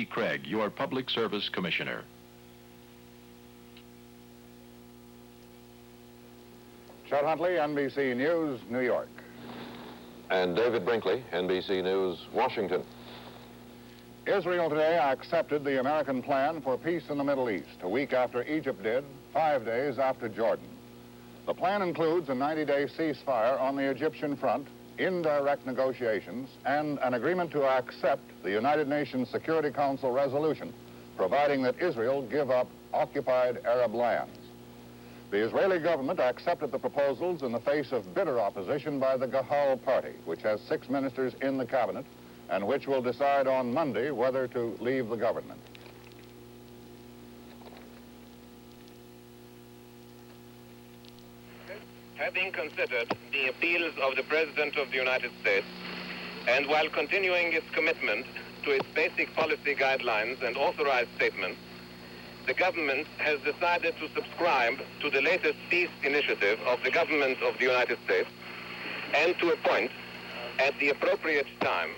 C. Craig, your Public Service Commissioner. Chet Huntley, NBC News, New York. And David Brinkley, NBC News, Washington. Israel today accepted the American plan for peace in the Middle East, a week after Egypt did, 5 days after Jordan. The plan includes a 90-day ceasefire on the Egyptian front, indirect negotiations, and an agreement to accept the United Nations Security Council resolution, providing that Israel give up occupied Arab lands. The Israeli government accepted the proposals in the face of bitter opposition by the Gahal party, which has 6 ministers in the cabinet, and which will decide on Monday whether to leave the government. Having considered the appeals of the President of the United States, and while continuing its commitment to its basic policy guidelines and authorized statements, the government has decided to subscribe to the latest peace initiative of the government of the United States and to appoint, at the appropriate time,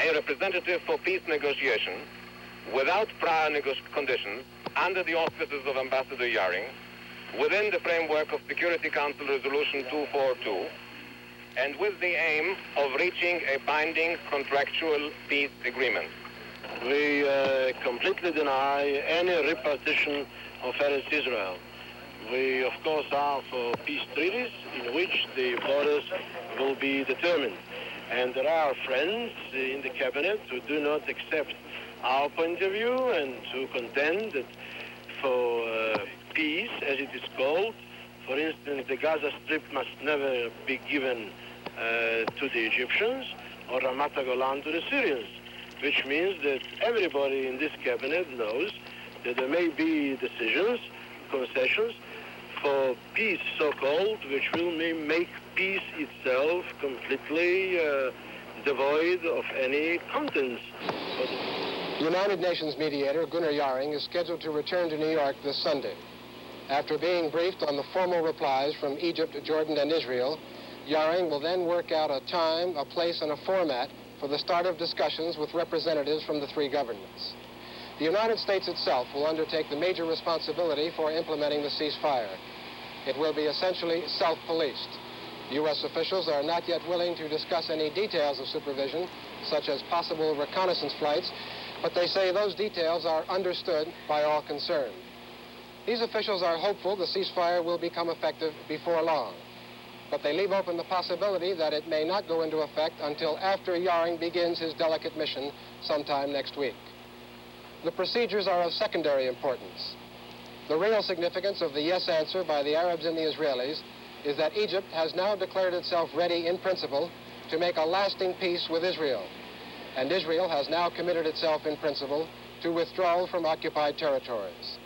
a representative for peace negotiation without prior conditions under the auspices of Ambassador Yaring within the framework of Security Council Resolution 242 and with the aim of reaching a binding contractual peace agreement. We completely deny any repartition of Eretz Israel. We, of course, are for peace treaties in which the borders will be determined. And there are friends in the cabinet who do not accept our point of view and who contend that for peace, as it is called, for instance, the Gaza Strip must never be given to the Egyptians or Ramat HaGolan to the Syrians, which means that everybody in this cabinet knows that there may be decisions, concessions, for peace, so-called, which will make peace itself completely devoid of any contents. The United Nations mediator, Gunnar Yaring, is scheduled to return to New York this Sunday. After being briefed on the formal replies from Egypt, Jordan, and Israel, Yaring will then work out a time, a place, and a format for the start of discussions with representatives from the 3 governments. The United States itself will undertake the major responsibility for implementing the ceasefire. It will be essentially self-policed. U.S. officials are not yet willing to discuss any details of supervision, such as possible reconnaissance flights, but they say those details are understood by all concerned. These officials are hopeful the ceasefire will become effective before long, but they leave open the possibility that it may not go into effect until after Yaring begins his delicate mission sometime next week. The procedures are of secondary importance. The real significance of the yes answer by the Arabs and the Israelis is that Egypt has now declared itself ready in principle to make a lasting peace with Israel, and Israel has now committed itself in principle to withdrawal from occupied territories.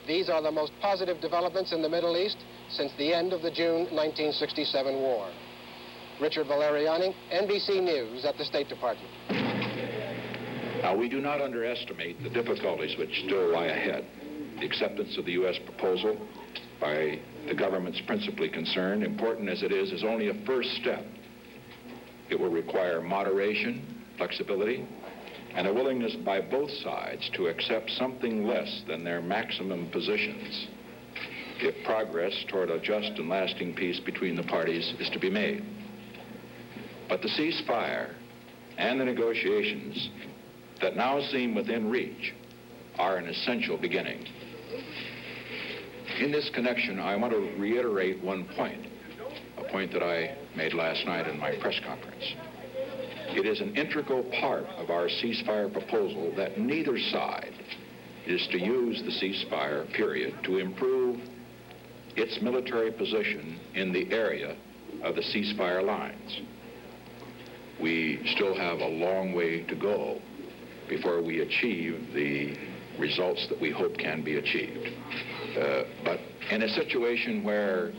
These are the most positive developments in the Middle East since the end of the June 1967 war. Richard Valeriani, NBC News at the State Department. Now, we do not underestimate the difficulties which still lie ahead. The acceptance of the U.S. proposal by the governments principally concerned, important as it is only a first step. It will require moderation, flexibility, and a willingness by both sides to accept something less than their maximum positions if progress toward a just and lasting peace between the parties is to be made. But the ceasefire and the negotiations that now seem within reach are an essential beginning. In this connection, I want to reiterate one point, a point that I made last night in my press conference. It is an integral part of our ceasefire proposal that neither side is to use the ceasefire period to improve its military position in the area of the ceasefire lines. We still have a long way to go before we achieve the results that we hope can be achieved. But in a situation where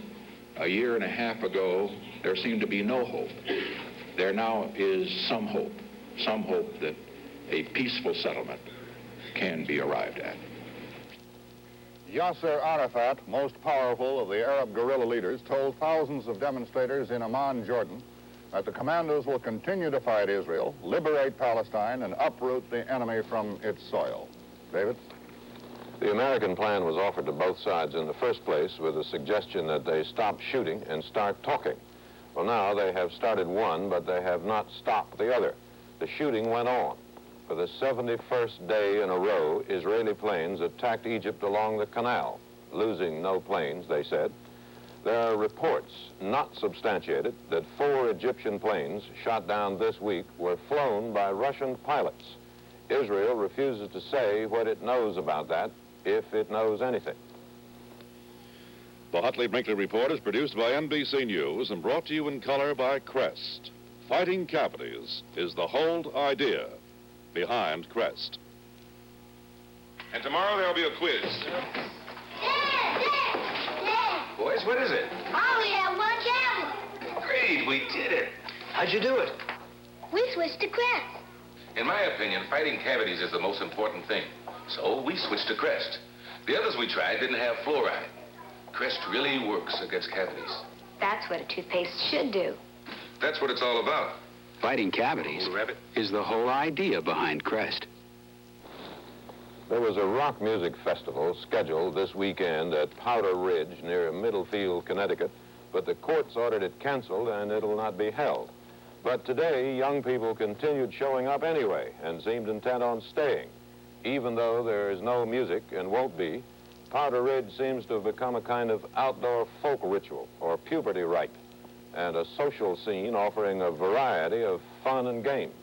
a year and a half ago there seemed to be no hope, there now is some hope that a peaceful settlement can be arrived at. Yasser Arafat, most powerful of the Arab guerrilla leaders, told thousands of demonstrators in Amman, Jordan, that the commandos will continue to fight Israel, liberate Palestine, and uproot the enemy from its soil. David? The American plan was offered to both sides in the first place with the suggestion that they stop shooting and start talking. Well, now they have started one, but they have not stopped the other. The shooting went on. For the 71st day in a row, Israeli planes attacked Egypt along the canal, losing no planes, they said. There are reports, not substantiated, that 4 Egyptian planes shot down this week were flown by Russian pilots. Israel refuses to say what it knows about that, if it knows anything. The Huntley-Brinkley Report is produced by NBC News and brought to you in color by Crest. Fighting cavities is the whole idea behind Crest. And tomorrow there'll be a quiz. Boys, what is it? Oh, we have one cavity. Great, we did it. How'd you do it? We switched to Crest. In my opinion, fighting cavities is the most important thing. So we switched to Crest. The others we tried didn't have fluoride. Crest really works against cavities. That's what a toothpaste should do. That's what it's all about. Fighting cavities is the whole idea behind Crest. There was a rock music festival scheduled this weekend at Powder Ridge near Middlefield, Connecticut, but the courts ordered it canceled and it'll not be held. But today, young people continued showing up anyway and seemed intent on staying. Even though there is no music and won't be, Powder Ridge seems to have become a kind of outdoor folk ritual or puberty rite, and a social scene offering a variety of fun and games.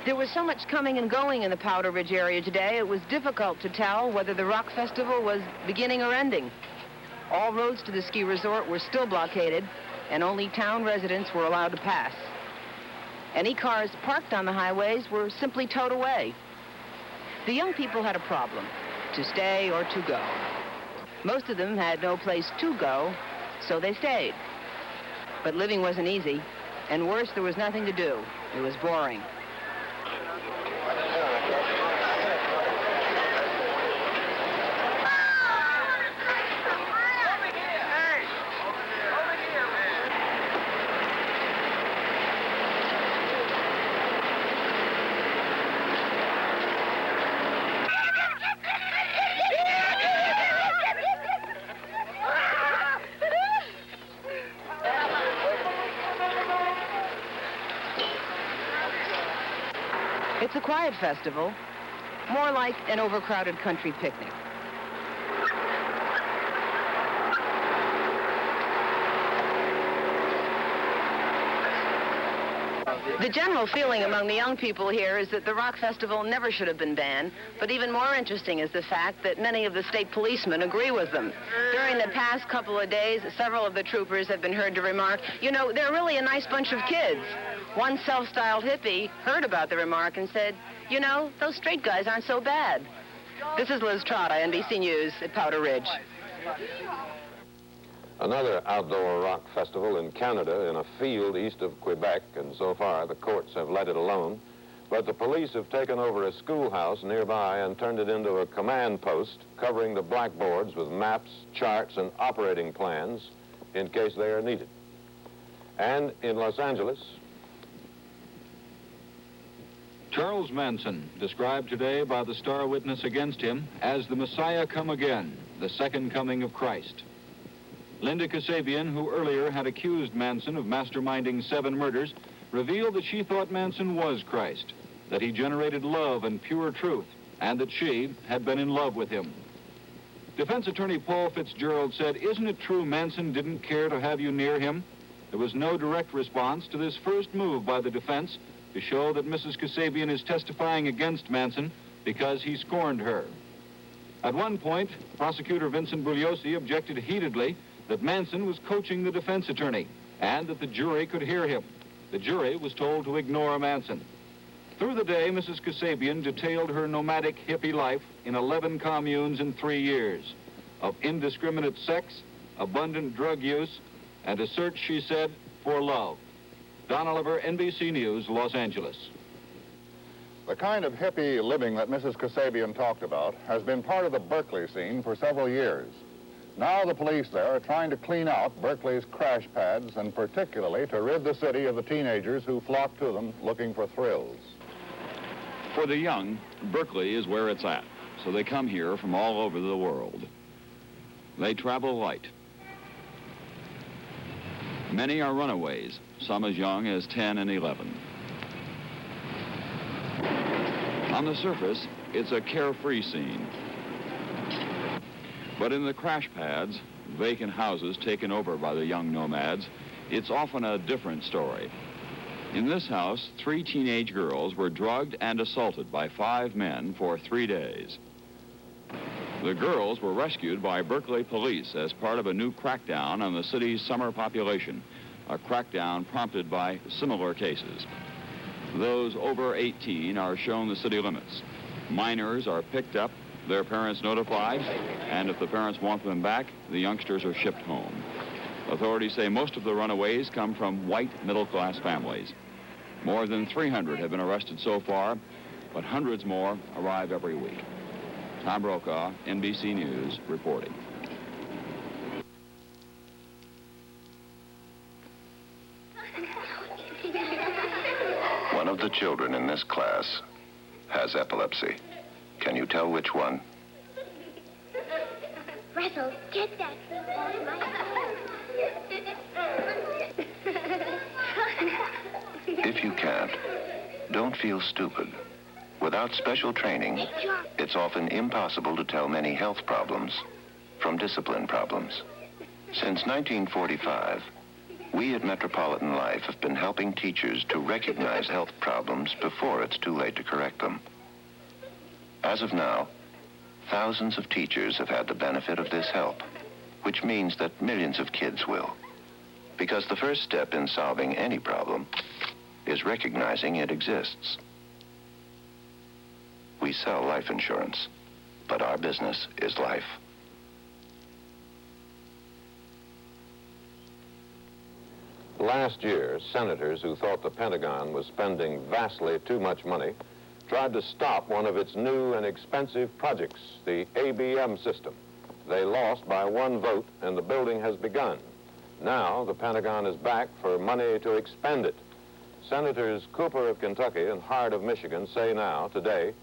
There was so much coming and going in the Powder Ridge area today, it was difficult to tell whether the rock festival was beginning or ending. All roads to the ski resort were still blockaded, and only town residents were allowed to pass. Any cars parked on the highways were simply towed away. The young people had a problem, to stay or to go. Most of them had no place to go, so they stayed. But living wasn't easy, and worse, there was nothing to do. It was boring. It's a quiet festival, more like an overcrowded country picnic. The general feeling among the young people here is that the rock festival never should have been banned, but even more interesting is the fact that many of the state policemen agree with them. During the past couple of days, several of the troopers have been heard to remark, you know, they're really a nice bunch of kids. One self-styled hippie heard about the remark and said, you know, those straight guys aren't so bad. This is Liz Trotta, NBC News at Powder Ridge. Another outdoor rock festival in Canada in a field east of Quebec, and so far the courts have let it alone. But the police have taken over a schoolhouse nearby and turned it into a command post, covering the blackboards with maps, charts, and operating plans in case they are needed. And in Los Angeles, Charles Manson, described today by the star witness against him as the Messiah come again, the second coming of Christ. Linda Kasabian, who earlier had accused Manson of masterminding 7 murders, revealed that she thought Manson was Christ, that he generated love and pure truth, and that she had been in love with him. Defense attorney Paul Fitzgerald said, "Isn't it true Manson didn't care to have you near him?" There was no direct response to this first move by the defense to show that Mrs. Kasabian is testifying against Manson because he scorned her. At one point, prosecutor Vincent Bugliosi objected heatedly that Manson was coaching the defense attorney and that the jury could hear him. The jury was told to ignore Manson. Through the day, Mrs. Kasabian detailed her nomadic hippie life in 11 communes in 3 years, of indiscriminate sex, abundant drug use, and a search, she said, for love. Don Oliver, NBC News, Los Angeles. The kind of hippie living that Mrs. Kasabian talked about has been part of the Berkeley scene for several years. Now the police there are trying to clean out Berkeley's crash pads, and particularly to rid the city of the teenagers who flock to them looking for thrills. For the young, Berkeley is where it's at, so they come here from all over the world. They travel light. Many are runaways, some as young as 10 and 11. On the surface, it's a carefree scene. But in the crash pads, vacant houses taken over by the young nomads, it's often a different story. In this house, 3 teenage girls were drugged and assaulted by 5 men for 3 days. The girls were rescued by Berkeley police as part of a new crackdown on the city's summer population, a crackdown prompted by similar cases. Those over 18 are shown the city limits. Minors are picked up, their parents notified, and if the parents want them back, the youngsters are shipped home. Authorities say most of the runaways come from white middle-class families. More than 300 have been arrested so far, but hundreds more arrive every week. Tom Brokaw, NBC News, reporting. One of the children in this class has epilepsy. Can you tell which one? Russell, get that off my If you can't, don't feel stupid. Without special training, it's often impossible to tell many health problems from discipline problems. Since 1945, we at Metropolitan Life have been helping teachers to recognize health problems before it's too late to correct them. As of now, thousands of teachers have had the benefit of this help, which means that millions of kids will. Because the first step in solving any problem is recognizing it exists. We sell life insurance, but our business is life. Last year, senators who thought the Pentagon was spending vastly too much money tried to stop one of its new and expensive projects, the ABM system. They lost by 1 vote, and the building has begun. Now, the Pentagon is back for money to expend it. Senators Cooper of Kentucky and Hart of Michigan say now, today,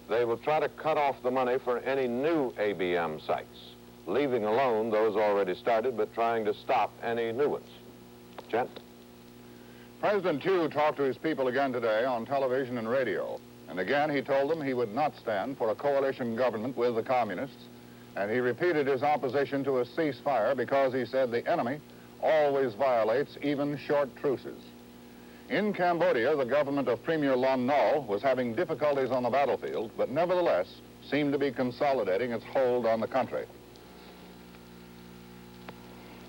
they will try to cut off the money for any new ABM sites, leaving alone those already started, but trying to stop any new ones. Chet? President Tew talked to his people again today on television and radio. And again, he told them he would not stand for a coalition government with the communists. And he repeated his opposition to a ceasefire because he said the enemy always violates even short truces. In Cambodia, the government of Premier Lon Nol was having difficulties on the battlefield, but nevertheless seemed to be consolidating its hold on the country.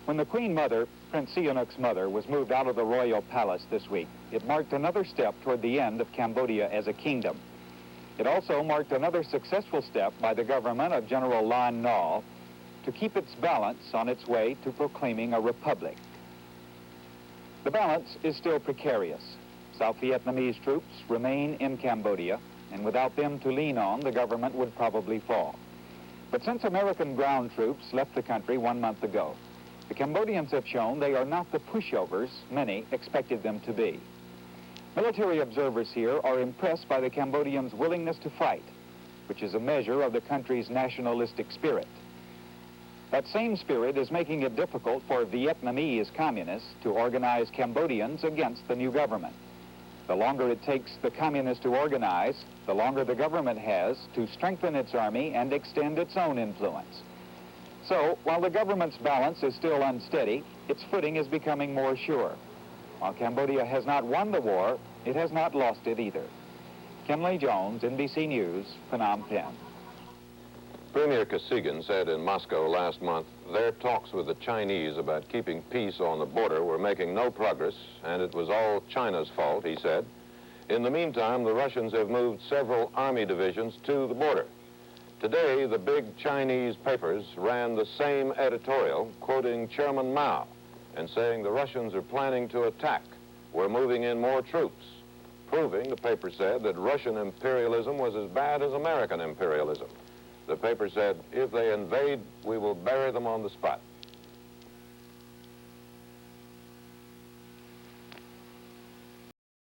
When the Queen Mother, Prince Sihanouk's mother, was moved out of the royal palace this week, it marked another step toward the end of Cambodia as a kingdom. It also marked another successful step by the government of General Lon Nol to keep its balance on its way to proclaiming a republic. The balance is still precarious. South Vietnamese troops remain in Cambodia, and without them to lean on, the government would probably fall. But since American ground troops left the country 1 month ago, the Cambodians have shown they are not the pushovers many expected them to be. Military observers here are impressed by the Cambodians' willingness to fight, which is a measure of the country's nationalistic spirit. That same spirit is making it difficult for Vietnamese communists to organize Cambodians against the new government. The longer it takes the communists to organize, the longer the government has to strengthen its army and extend its own influence. So, while the government's balance is still unsteady, its footing is becoming more sure. While Cambodia has not won the war, it has not lost it either. Kenley Jones, NBC News, Phnom Penh. Premier Kosygin said in Moscow last month, their talks with the Chinese about keeping peace on the border were making no progress, and it was all China's fault, he said. In the meantime, the Russians have moved several army divisions to the border. Today, the big Chinese papers ran the same editorial, quoting Chairman Mao and saying the Russians are planning to attack. We're moving in more troops, proving, the paper said, that Russian imperialism was as bad as American imperialism. The paper said, if they invade, we will bury them on the spot.